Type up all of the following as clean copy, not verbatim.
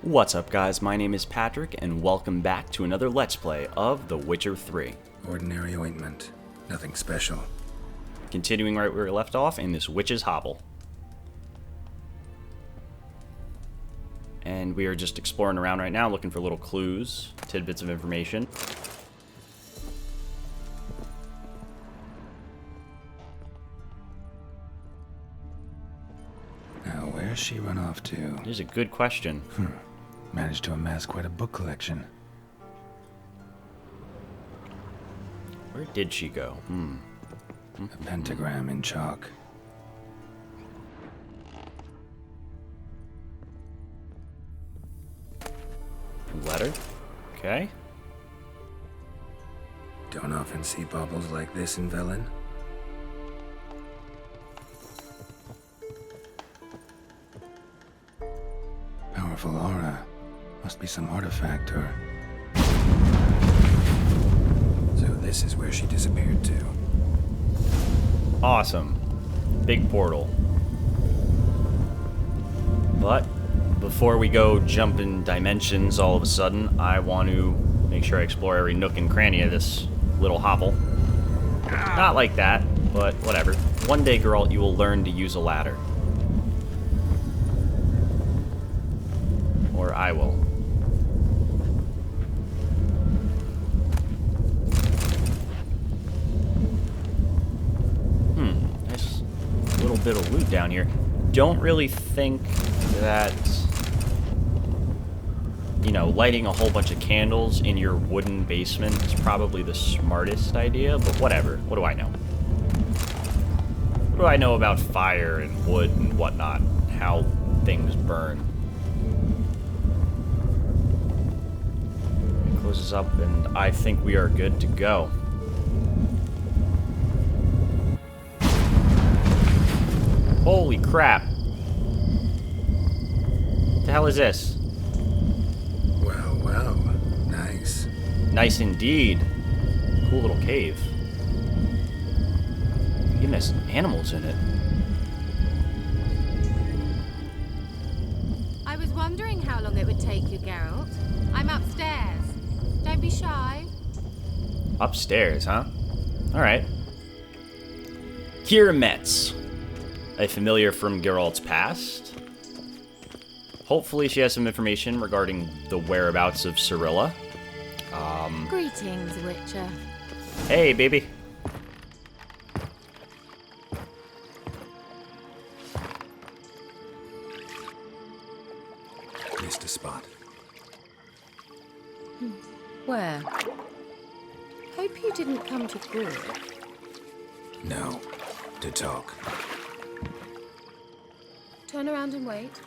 What's up guys, my name is Patrick and welcome back to another Let's Play of The Witcher 3. Ordinary ointment. Nothing special. Continuing right where we left off in this witch's hovel. And we are just exploring around right now looking for little clues, tidbits of information. Now, where's she run off to? Here's a good question. Managed to amass quite a book collection. Where did she go? A pentagram in chalk. Letter? Okay. Don't often see baubles like this in Velen. Powerful aura. Must be some artifact or... So this is where she disappeared to. Awesome. Big portal. But before we go jumping dimensions all of a sudden, I want to make sure I explore every nook and cranny of this little hovel. Not like that, but whatever. One day, Geralt, you will learn to use a ladder. Or I will. Nice little bit of loot down here. Don't really think that, lighting a whole bunch of candles in your wooden basement is probably the smartest idea, but whatever. What do I know? What do I know about fire and wood and whatnot? How things burn. It closes up, and I think we are good to go. Holy crap. What the hell is this? Well, nice. Nice indeed. Cool little cave. Even has animals in it. I was wondering how long it would take you, Geralt. I'm upstairs. Don't be shy. Upstairs, huh? Alright. Metz. A familiar from Geralt's past. Hopefully she has some information regarding the whereabouts of Cirilla. Greetings, Witcher. Hey, baby. Missed a spot. Where? Hope you didn't come to good. No. To talk. Turn around and wait.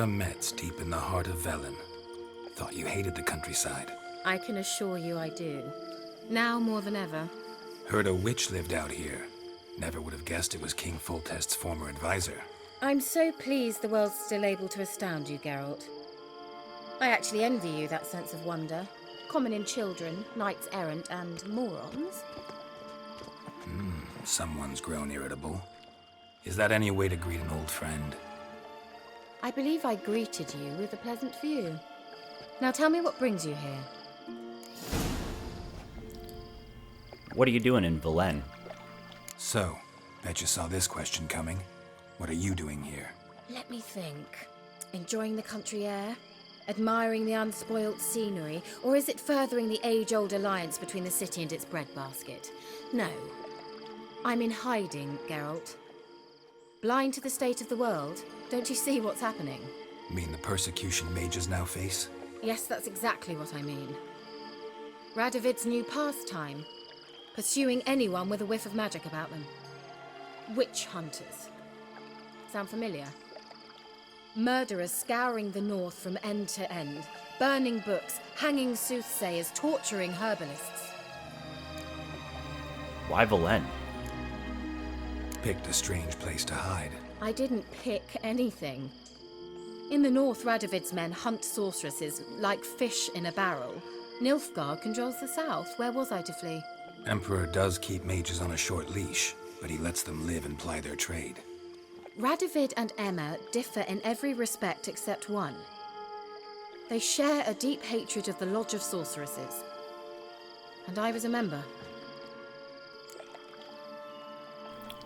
Metz, deep in the heart of Velen. Thought you hated the countryside. I can assure you I do. Now more than ever. Heard a witch lived out here. Never would have guessed it was King Foltest's former advisor. I'm so pleased the world's still able to astound you, Geralt. I actually envy you that sense of wonder. Common in children, knights errant, and morons. Someone's grown irritable. Is that any way to greet an old friend? I believe I greeted you with a pleasant view. Now tell me what brings you here. What are you doing in Velen? So, bet you saw this question coming. What are you doing here? Let me think. Enjoying the country air? Admiring the unspoilt scenery? Or is it furthering the age-old alliance between the city and its breadbasket? No. I'm in hiding, Geralt. Blind to the state of the world? Don't you see what's happening? Mean the persecution mages now face? Yes, that's exactly what I mean. Radovid's new pastime. Pursuing anyone with a whiff of magic about them. Witch hunters. Sound familiar? Murderers scouring the north from end to end, burning books, hanging soothsayers, torturing herbalists. Why Velen? Picked a strange place to hide. I didn't pick anything. In the north, Radovid's men hunt sorceresses like fish in a barrel. Nilfgaard controls the south. Where was I to flee? Emperor does keep mages on a short leash, but he lets them live and ply their trade. Radovid and Emma differ in every respect except one. They share a deep hatred of the Lodge of Sorceresses. And I was a member.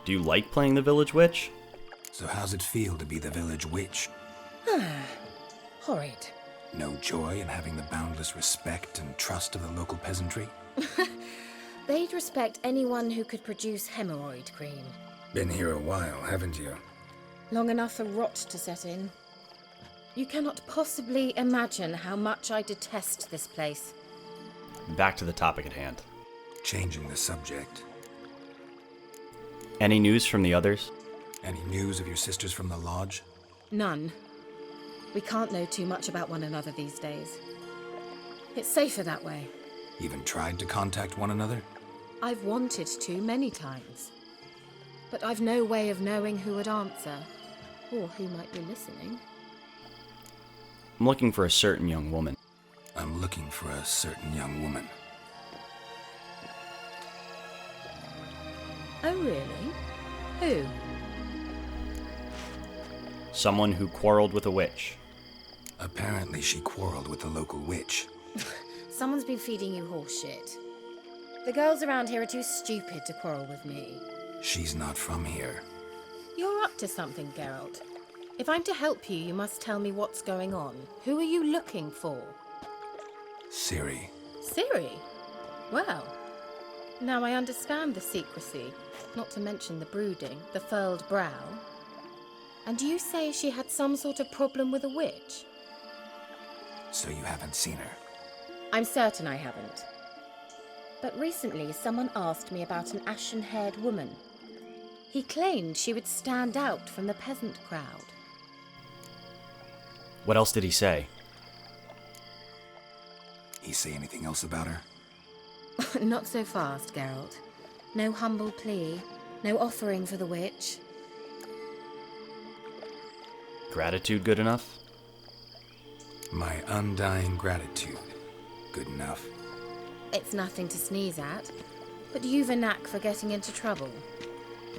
Do you like playing the village witch? So how's it feel to be the village witch? Horrid. No joy in having the boundless respect and trust of the local peasantry? They'd respect anyone who could produce hemorrhoid cream. Been here a while, haven't you? Long enough for rot to set in. You cannot possibly imagine how much I detest this place. Back to the topic at hand. Changing the subject. Any news from the others? Any news of your sisters from the lodge? None. We can't know too much about one another these days. It's safer that way. Even tried to contact one another? I've wanted to many times. But I've no way of knowing who would answer, or who might be listening. I'm looking for a certain young woman. I'm looking for a certain young woman. Oh, really? Who? Someone who quarreled with a witch. Apparently she quarreled with the local witch. Someone's been feeding you horse shit. The girls around here are too stupid to quarrel with me. She's not from here. You're up to something, Geralt. If I'm to help you, you must tell me what's going on. Who are you looking for? Ciri. Ciri? Well, now I understand the secrecy, not to mention the brooding, the furled brow. And you say she had some sort of problem with a witch? So you haven't seen her? I'm certain I haven't. But recently someone asked me about an ashen-haired woman. He claimed she would stand out from the peasant crowd. What else did he say? He say anything else about her? Not so fast, Geralt. No humble plea, no offering for the witch. Gratitude good enough? My undying gratitude. Good enough. It's nothing to sneeze at, but you've a knack for getting into trouble.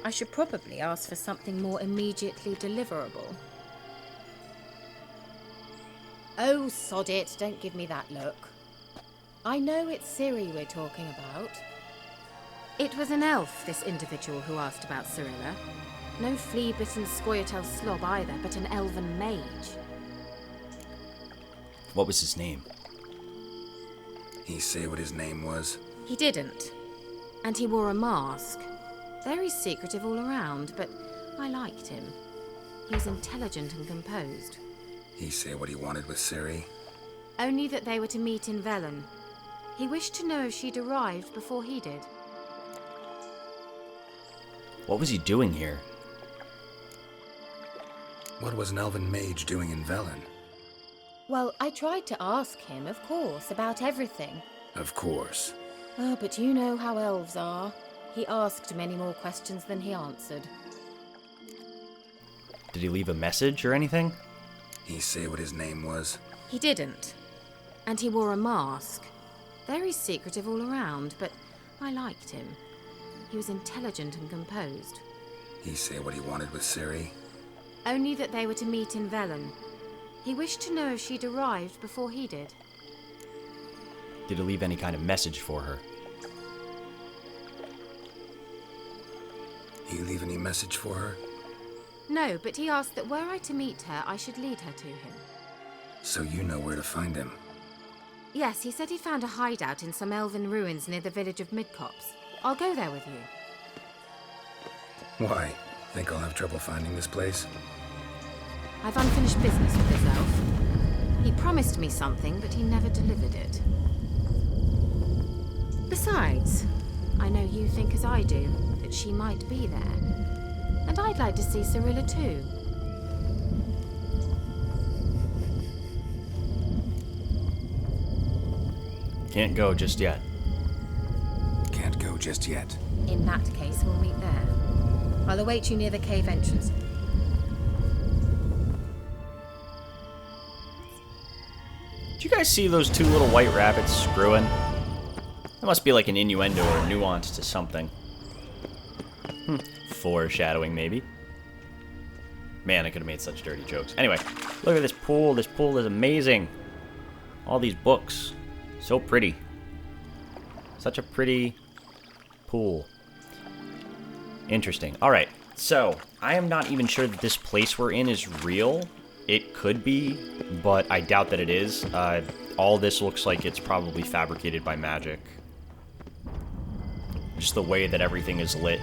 I should probably ask for something more immediately deliverable. Oh, sod it, don't give me that look. I know it's Ciri we're talking about. It was an elf, this individual who asked about Cirilla. No flea-bitten Scoia'tael slob either, but an elven mage. What was his name? He say what his name was? He didn't. And he wore a mask. Very secretive all around, but I liked him. He was intelligent and composed. He say what he wanted with Ciri? Only that they were to meet in Velen. He wished to know if she'd arrived before he did. What was he doing here? What was an elven mage doing in Velen? Well, I tried to ask him, of course, about everything. Of course. Oh, but you know how elves are. He asked many more questions than he answered. Did he leave a message or anything? He say what his name was? He didn't. And he wore a mask. Very secretive all around, but I liked him. He was intelligent and composed. He say what he wanted with Ciri? Only that they were to meet in Velen. He wished to know if she'd arrived before he did. Did he leave any kind of message for her? He leave any message for her? No, but he asked that were I to meet her, I should lead her to him. So you know where to find him? Yes, he said he found a hideout in some elven ruins near the village of Midcopse. I'll go there with you. Why? Think I'll have trouble finding this place? I've unfinished business with this elf. He promised me something, but he never delivered it. Besides, I know you think as I do, that she might be there. And I'd like to see Cirilla too. Can't go just yet. Can't go just yet. In that case, we'll meet there. I'll await you near the cave entrance. Did you guys see those two little white rabbits screwing? That must be like an innuendo or nuance to something. Foreshadowing, maybe. Man, I could have made such dirty jokes. Anyway, look at this pool. This pool is amazing. All these books. So pretty. Such a pretty pool. Interesting. Alright, so I am not even sure that this place we're in is real. It could be, but I doubt that it is. All this looks like it's probably fabricated by magic. Just the way that everything is lit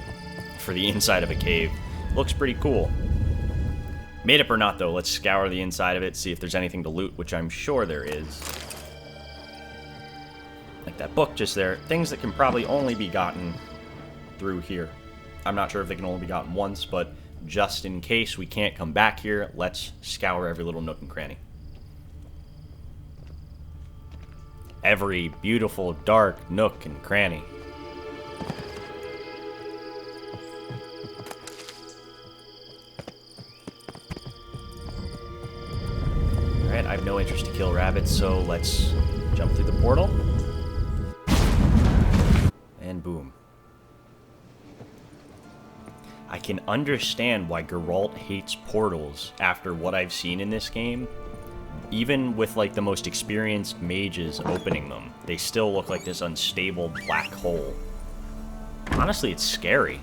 for the inside of a cave. Looks pretty cool. Made up or not, though, let's scour the inside of it, see if there's anything to loot, which I'm sure there is. Like that book just there. Things that can probably only be gotten through here. I'm not sure if they can only be gotten once, but just in case we can't come back here, let's scour every little nook and cranny. Every beautiful, dark nook and cranny. Alright, I have no interest to kill rabbits, so let's jump through the portal. And boom. I can understand why Geralt hates portals after what I've seen in this game. Even with, like, the most experienced mages opening them, they still look like this unstable black hole. Honestly, it's scary.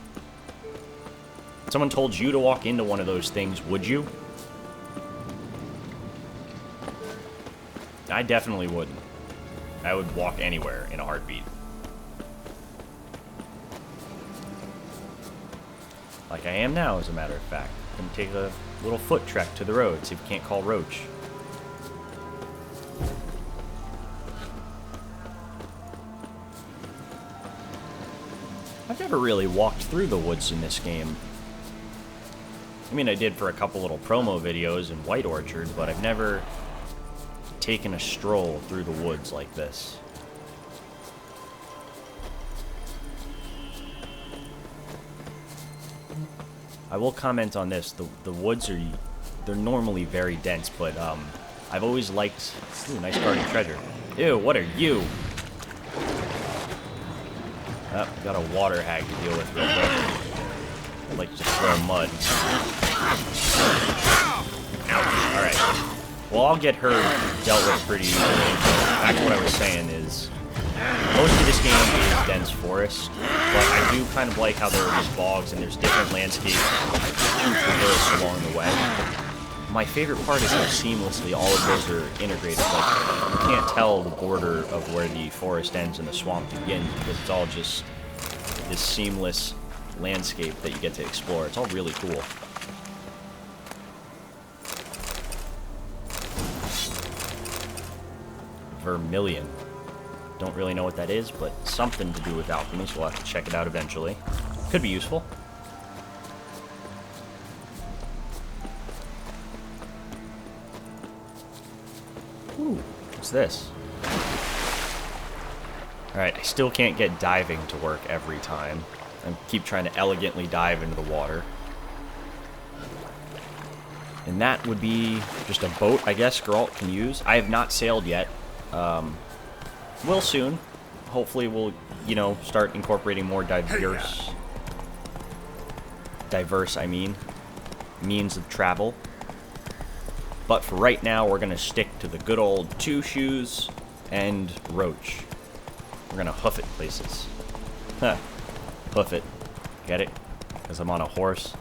If someone told you to walk into one of those things, would you? I definitely wouldn't. I would walk anywhere in a heartbeat. Like I am now, as a matter of fact. I'm gonna take a little foot trek to the road, see if we can't call Roach. I've never really walked through the woods in this game. I mean, I did for a couple little promo videos in White Orchard, but I've never taken a stroll through the woods like this. I will comment on this. The woods they're normally very dense, but I've always liked... Ooh, nice guarded treasure. Ew, what are you? Oh, got a water hag to deal with real quick. I'd like to throw mud. Ouch. Alright. Well, I'll get her dealt with pretty easily. Back to what I was saying is... Most of this game is dense forest, but I do kind of like how there are these bogs and there's different landscapes traversed along the way. My favorite part is how seamlessly all of those are integrated. Like, you can't tell the border of where the forest ends and the swamp begins because it's all just this seamless landscape that you get to explore. It's all really cool. Vermilion. Don't really know what that is, but something to do with alchemy, so we'll have to check it out eventually. Could be useful. Ooh, what's this? Alright, I still can't get diving to work every time. I keep trying to elegantly dive into the water. And that would be just a boat, I guess, Geralt can use. I have not sailed yet. Will soon. Hopefully we'll, you know, start incorporating more diverse, means of travel. But for right now, we're going to stick to the good old two shoes and Roach. We're going to hoof it places. Huh. Hoof it. Get it? Because I'm on a horse.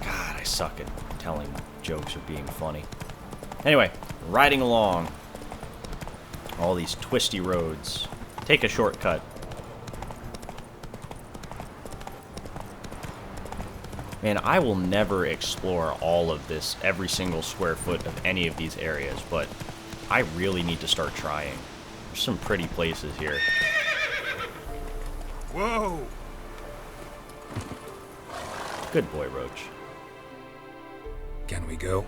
God, I suck at telling jokes or being funny. Anyway, riding along. All these twisty roads. Take a shortcut. Man, I will never explore all of this, every single square foot of any of these areas, but I really need to start trying. There's some pretty places here. Whoa! Good boy, Roach. Can we go?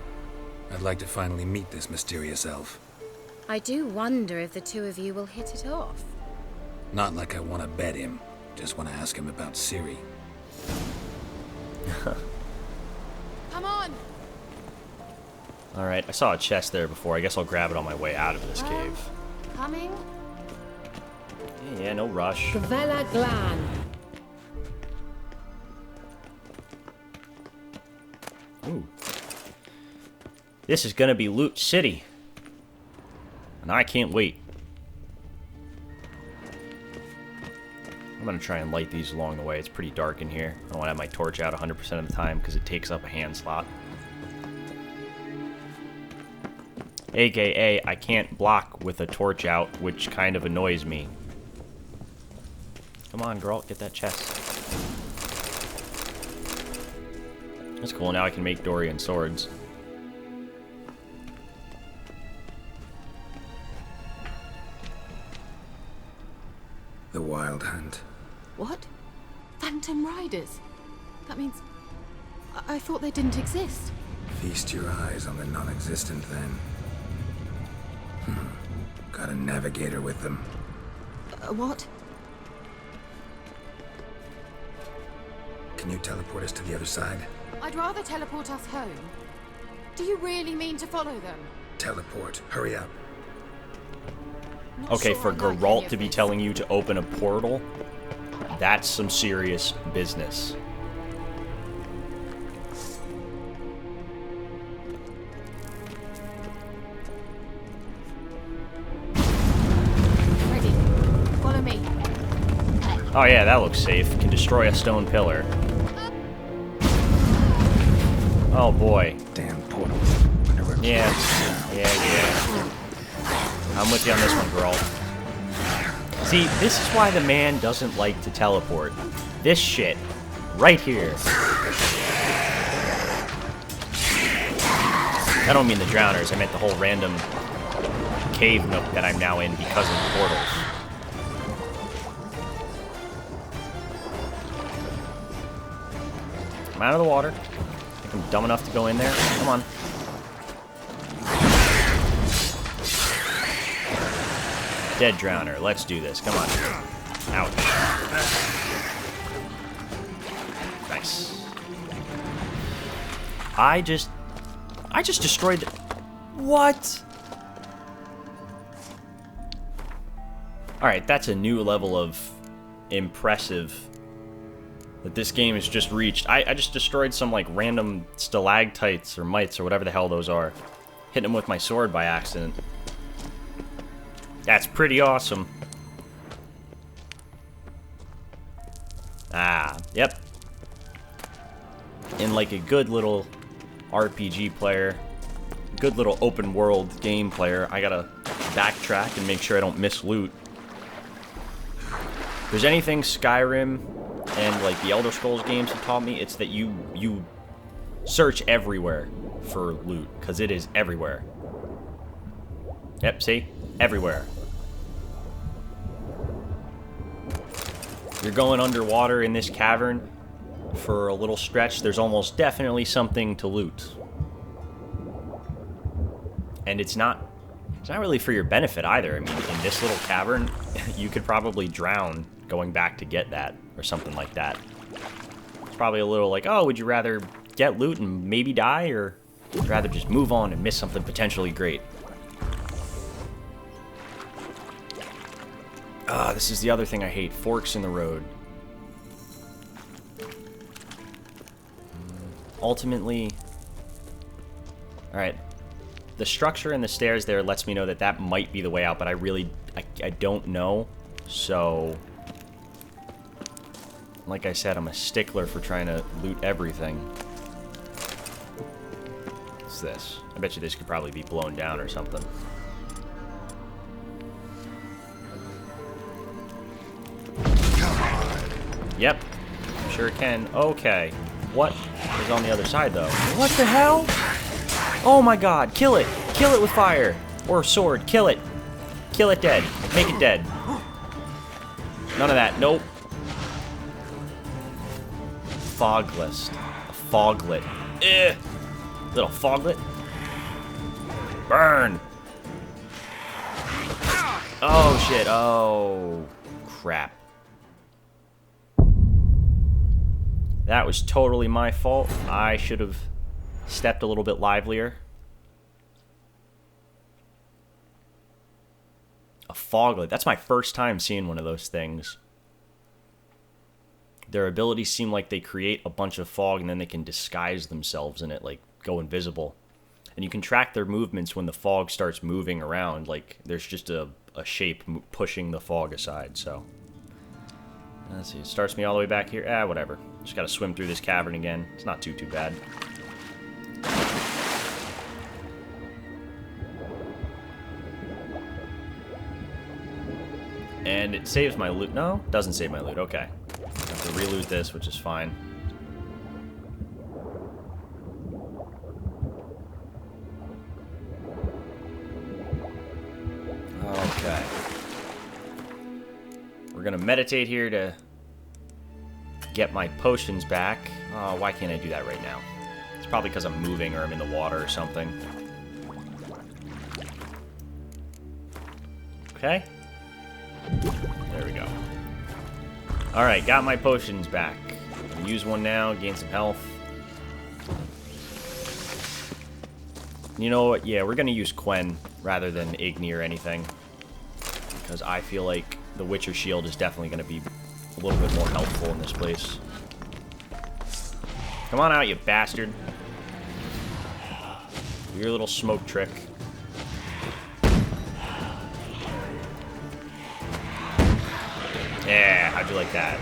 I'd like to finally meet this mysterious elf. I do wonder if the two of you will hit it off. Not like I want to bet him. Just want to ask him about Ciri. Come on! Alright, I saw a chest there before. I guess I'll grab it on my way out of this cave. Coming? Yeah, no rush. Vela Glan. Ooh. This is gonna be Loot City. And I can't wait. I'm gonna try and light these along the way. It's pretty dark in here. I don't want to have my torch out 100% of the time because it takes up a hand slot. AKA, I can't block with a torch out, which kind of annoys me. Come on, Geralt, get that chest. That's cool, now I can make Dorian swords. The Wild Hunt. What? Phantom Riders? That means... I thought they didn't exist. Feast your eyes on the non-existent then. Got a navigator with them. What? Can you teleport us to the other side? I'd rather teleport us home. Do you really mean to follow them? Teleport. Hurry up. Not Okay, sure for I like any Geralt of to be this. telling you to open a portal, that's some serious business. Ready. Follow me. Oh yeah, that looks safe. Can destroy a stone pillar. Oh boy. Damn portal. Wonder where Yeah. I'm with you on this one, Geralt. See, this is why the man doesn't like to teleport. This shit. Right here. I don't mean the drowners, I meant the whole random cave nook that I'm now in because of the portals. I'm out of the water. I think I'm dumb enough to go in there. Come on. Dead drowner. Let's do this. Come on. Ouch. Nice. I just destroyed the... What? Alright, that's a new level of impressive that this game has just reached. I just destroyed some, like, random stalactites or mites or whatever the hell those are. Hitting them with my sword by accident. That's pretty awesome. Ah, yep. And like a good little RPG player, good little open world game player, I gotta backtrack and make sure I don't miss loot. If there's anything Skyrim and like the Elder Scrolls games have taught me, it's that you search everywhere for loot, because it is everywhere. Yep, see? Everywhere. You're going underwater in this cavern for a little stretch, there's almost definitely something to loot. And it's not really for your benefit either. I mean, in this little cavern, you could probably drown going back to get that, or something like that. It's probably a little like, oh, would you rather get loot and maybe die, or would you rather just move on and miss something potentially great? Ah, this is the other thing I hate. Forks in the road. Ultimately... Alright. The structure and the stairs there lets me know that that might be the way out, but I don't know. So... Like I said, I'm a stickler for trying to loot everything. What's this? I bet you this could probably be blown down or something. Yep, sure can. Okay, what is on the other side though? What the hell? Oh my god, kill it! Kill it with fire! Or a sword, kill it! Kill it dead. Make it dead. None of that, nope. Foglist. A foglet. Ugh! Little foglet. Burn! Oh shit, oh crap. That was totally my fault. I should have stepped a little bit livelier. A foglet. That's my first time seeing one of those things. Their abilities seem like they create a bunch of fog and then they can disguise themselves in it, like go invisible. And you can track their movements when the fog starts moving around. Like there's just a shape pushing the fog aside, so. Let's see, it starts me all the way back here. Whatever. Just gotta swim through this cavern again. It's not too bad. And it saves my loot. No, doesn't save my loot. Okay. I have to re-loot this, which is fine. Okay. We're gonna meditate here to get my potions back. Oh, why can't I do that right now? It's probably because I'm moving or I'm in the water or something. Okay. There we go. Alright, got my potions back. Use one now, gain some health. You know what? Yeah, we're gonna use Quen rather than Igni or anything. Because I feel like the Witcher Shield is definitely gonna be a little bit more helpful in this place. Come on out, you bastard. Do your little smoke trick. Yeah, how'd you like that?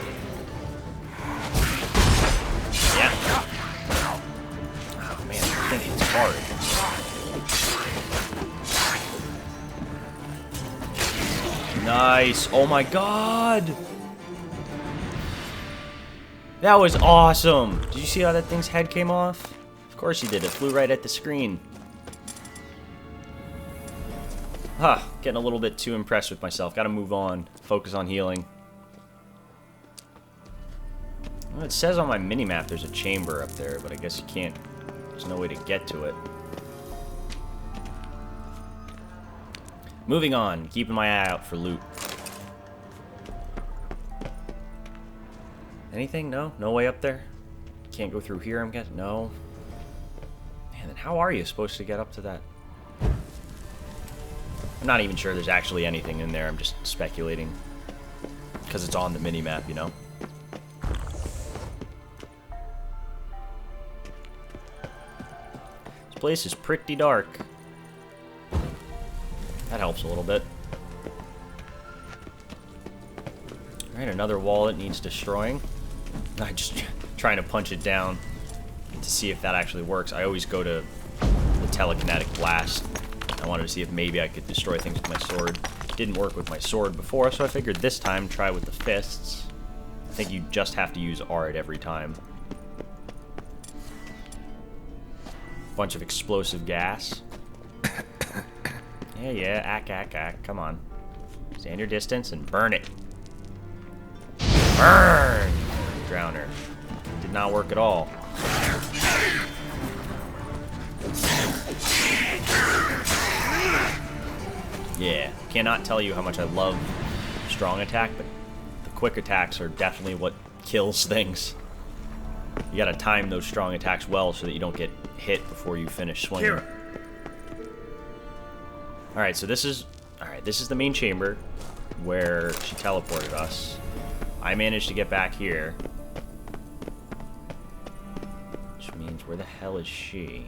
Yeah. Oh man, that thing hits hard. Nice. Oh my god. That was awesome. Did you see how that thing's head came off? Of course you did. It flew right at the screen. Huh. Getting a little bit too impressed with myself. Gotta move on. Focus on healing. Well, it says on my minimap there's a chamber up there, but I guess you can't. There's no way to get to it. Moving on. Keeping my eye out for loot. Anything? No? No way up there? Can't go through here, I'm guessing? No. Man, then how are you supposed to get up to that? I'm not even sure there's actually anything in there. I'm just speculating. Because it's on the minimap, you know? This place is pretty dark. That helps a little bit. Alright, another wall that needs destroying. I'm just trying to punch it down to see if that actually works. I always go to the telekinetic blast. I wanted to see if maybe I could destroy things with my sword. It didn't work with my sword before, so I figured this time try with the fists. I think you just have to use Ard every time. Bunch of explosive gas. Yeah, ack. Come on. Stand your distance and burn it. Burn! Drowner. Did not work at all. Yeah, cannot tell you how much I love strong attack, but the quick attacks are definitely what kills things. You gotta time those strong attacks well so that you don't get hit before you finish swinging. Alright, so this is the main chamber where she teleported us. I managed to get back here. Which means, where the hell is she?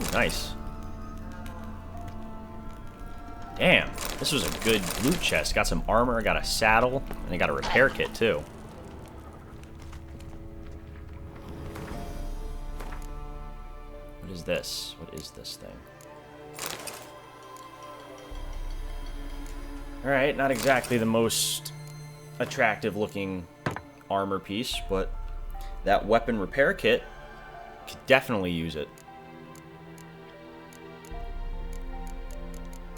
Ooh, nice. Damn, this was a good loot chest. Got some armor, got a saddle, and I got a repair kit too. What is this? What is this thing? Alright, not exactly the most attractive looking armor piece, but that weapon repair kit could definitely use it.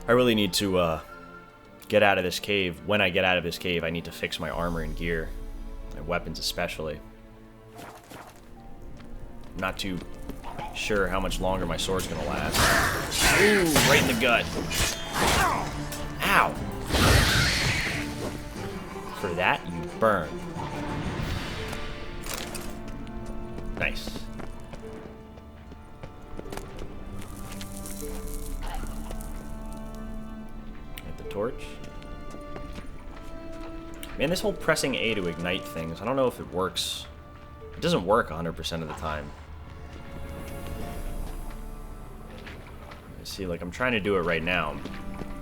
I really need to get out of this cave. When I get out of this cave, I need to fix my armor and gear. My weapons especially. I'm not too sure how much longer my sword's gonna last. Ooh, right in the gut. Ow! For that, you burn. Nice. Get the torch. Man, this whole pressing A to ignite things, I don't know if it works. It doesn't work 100% of the time. See, like, I'm trying to do it right now. I'm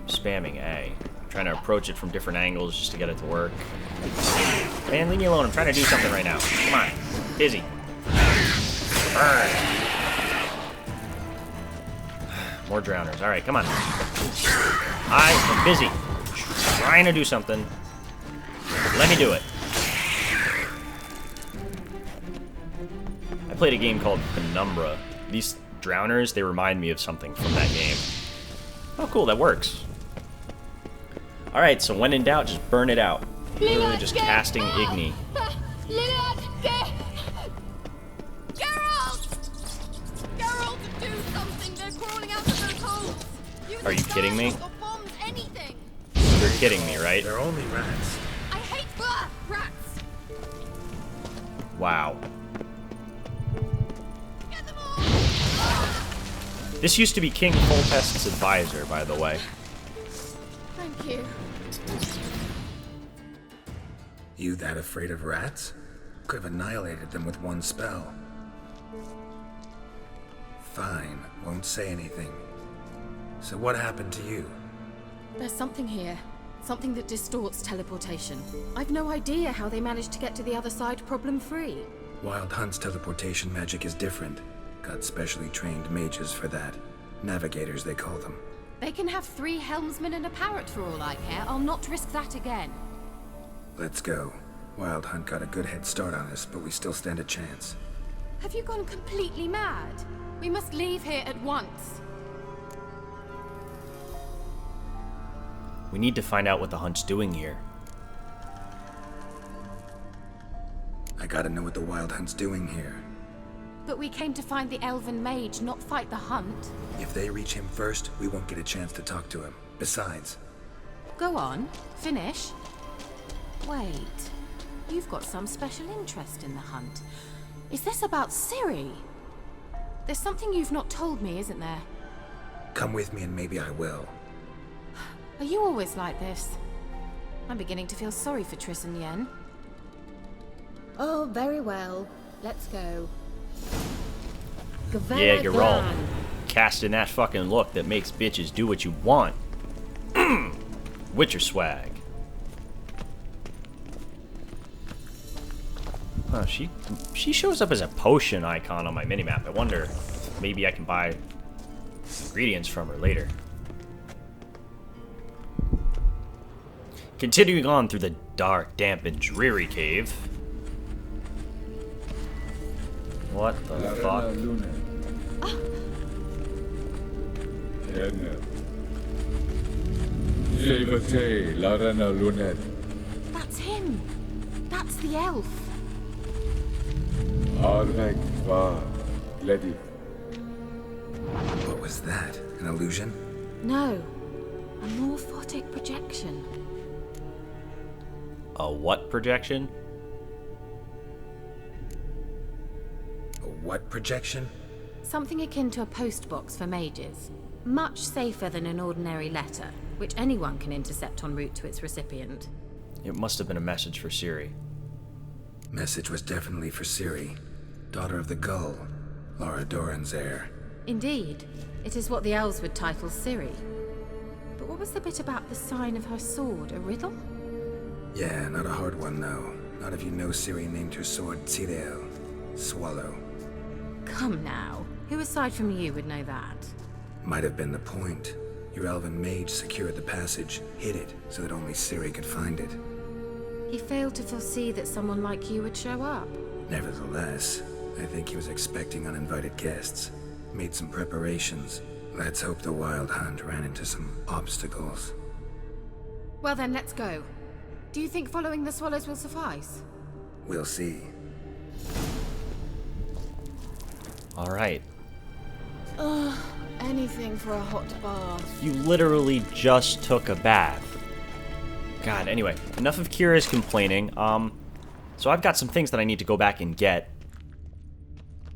spamming A. I'm trying to approach it from different angles just to get it to work. Man, leave me alone. I'm trying to do something right now. Come on. Busy. Burn. More drowners. Alright, come on. I am busy. Trying to do something. Let me do it. I played a game called Penumbra. These drowners, they remind me of something from that game. Oh, cool, that works. Alright, so when in doubt, just burn it out. Literally just casting Igni. Geralt! Geralt, do something! They're crawling out of those holes! Are you kidding me? Or bombs, anything! You're kidding me, right? They're only rats. I hate rats! Wow. Get them all! This used to be King Foltest's advisor, by the way. Thank you. You that afraid of rats? Could have annihilated them with one spell. Fine, won't say anything. So what happened to you? There's something here. Something that distorts teleportation. I've no idea how they managed to get to the other side problem-free. Wild Hunt's teleportation magic is different. Got specially trained mages for that. Navigators, they call them. They can have 3 helmsmen and a parrot for all I care. I'll not risk that again. Let's go. Wild Hunt got a good head start on us, but we still stand a chance. Have you gone completely mad? We must leave here at once. We need to find out what the Hunt's doing here. I gotta know what the Wild Hunt's doing here. But we came to find the elven mage, not fight the Hunt. If they reach him first, we won't get a chance to talk to him. Besides, Go on, finish. Wait, you've got some special interest in the Hunt. Is this about Ciri? There's something you've not told me, isn't there? come with me and maybe I will. Are you always like this? I'm beginning to feel sorry for Triss and Yen. Oh, very well. Let's go. Yeah, Geralt. Casting that fucking look that makes bitches do what you want. Witcher swag. Huh, she shows up as a potion icon on my minimap. I wonder if maybe I can buy ingredients from her later. Continuing on through the dark, damp, and dreary cave. What the fuck? That's him. That's the elf. What was that? An illusion? No, a morphotic projection. A what projection? A what projection? Something akin to a postbox for mages. Much safer than an ordinary letter, which anyone can intercept en route to its recipient. It must have been a message for Ciri. Message was definitely for Ciri, daughter of the Gull, Lara Doran's heir. Indeed, it is what the elves would title Ciri. But what was the bit about the sign of her sword? A riddle? Yeah, not a hard one though. Not if you know Ciri named her sword Tirel, Swallow. Come now, who aside from you would know that? Might have been the point. Your elven mage secured the passage, hid it, so that only Ciri could find it. He failed to foresee that someone like you would show up. Nevertheless, I think he was expecting uninvited guests. Made some preparations. Let's hope the Wild Hunt ran into some obstacles. Well then, let's go. Do you think following the swallows will suffice? We'll see. Alright. Anything for a hot bath. You literally just took a bath. God, anyway, enough of Kira's complaining. So I've got some things that I need to go back and get.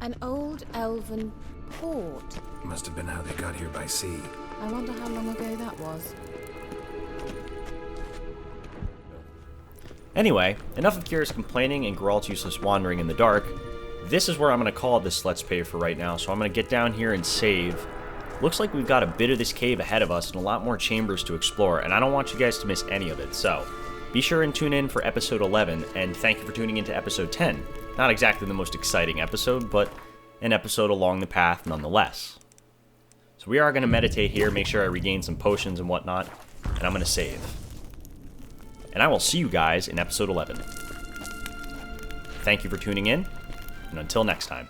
An old elven port. Must have been how they got here by sea. I wonder how long ago that was. Anyway, enough of Kira's complaining and Geralt's useless wandering in the dark. This is where I'm going to call this Let's Play for right now, so I'm going to get down here and save. Looks like we've got a bit of this cave ahead of us and a lot more chambers to explore, and I don't want you guys to miss any of it, so be sure and tune in for episode 11, and thank you for tuning in to episode 10. Not exactly the most exciting episode, but an episode along the path nonetheless. So we are going to meditate here, make sure I regain some potions and whatnot, and I'm going to save. And I will see you guys in episode 11. Thank you for tuning in, and until next time.